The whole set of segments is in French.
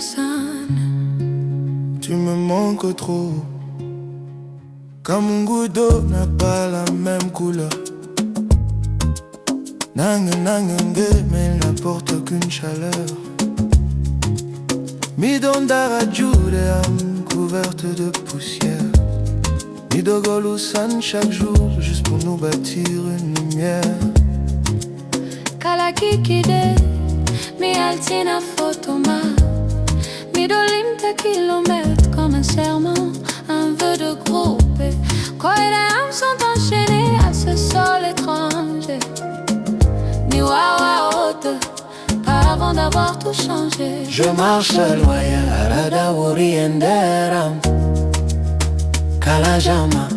sana. Tu me manques trop. Comme un goutte d'eau n'a pas la même couleur. Nangue mais n'apporte aucune chaleur. Mi d'ondara giuream couverte de poussière. Mi dogolusan chaque jour juste pour nous bâtir une lumière. Kala kikide, mi altina photoma. Mi dolimta kilomètres comme un serment, un vœu de groupe. Quoi et les âmes sont enchaînées à ce sol étranger. Mi wawa haute, pas avant d'avoir tout changé. Je marche loin à la daouri enderam. Kala jama,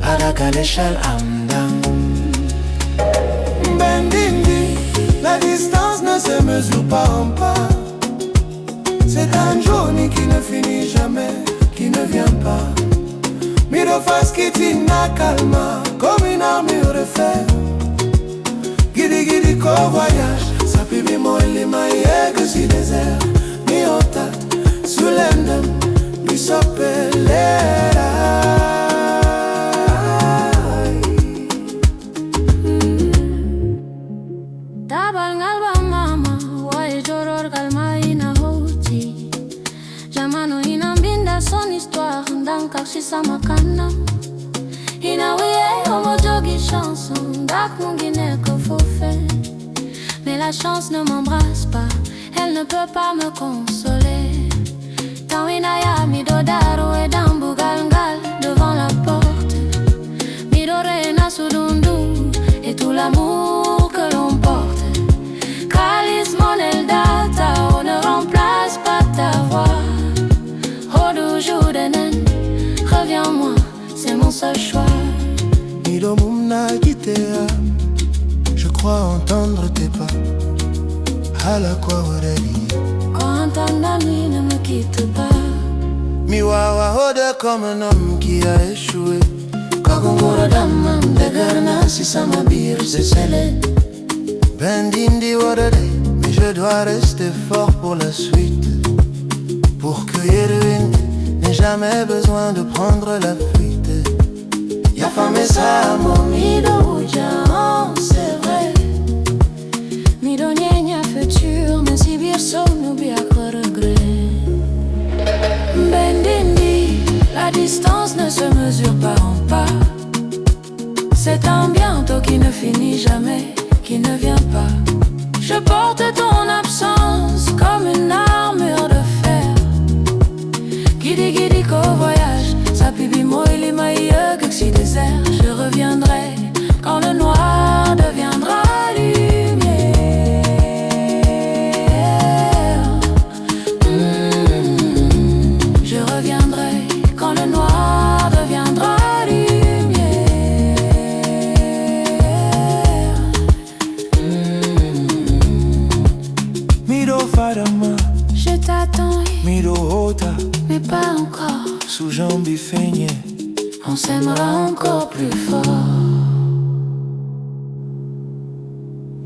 à la kaleshal amdam. Bendindi, la distance ne se mesure pas en pas. C'est un journée qui ne finit jamais, qui ne vient pas. Miro face qui tina calma, comme une armure de fer. Guidi guidi ko voyage, sa pibi mo lima yega si désert. Mi ota, sulendem, mi sopelera. Dabal ngalba mama, wae joror galma ina hoti. Jamano inambinda son histoire, ndankar shisa makana. Inawiye homo jogi chanson, dak mungine ko fofé. Mais la chance ne m'embrasse pas, elle ne peut pas me consoler. Tawinaya midodaro et dambugalngal devant la porte. Midore na sudundu et tout l'amour que l'on porte. Kalis monel data, on ne remplace pas ta voix. Hodu joudenen, reviens-moi, c'est mon seul choix. Mido mumna gitea, je crois entendre tes pas. Hala kwa wareli. Quand ta nuit ne me quitte pas. Mi wawa hode comme un homme qui a échoué. Kogumuro damam de garna si sama bir se scellé. Bendindi wadade, mais je dois rester fort pour la suite. Pour cueillir une, n'ai jamais besoin de prendre la fuite. Ya fame sa momido ujan, c'est vrai. Mido nyenya futur, mais si birso n'oublie à regret. Bendindi, la distance ne se mesure pas en pas. C'est un bientôt qui ne finit jamais, qui ne vient pas. Je porte ton absence comme une armure de fer. Guidi guidi ko voyage, sa pibi moi il maïe si désert. Je reviendrai quand le noir deviendra lumière. Je reviendrai quand le noir deviendra lumière. Mido fadama, Je t'attends, mido hota, mais pas encore. sous jambi feigné. On s'aimera encore plus fort.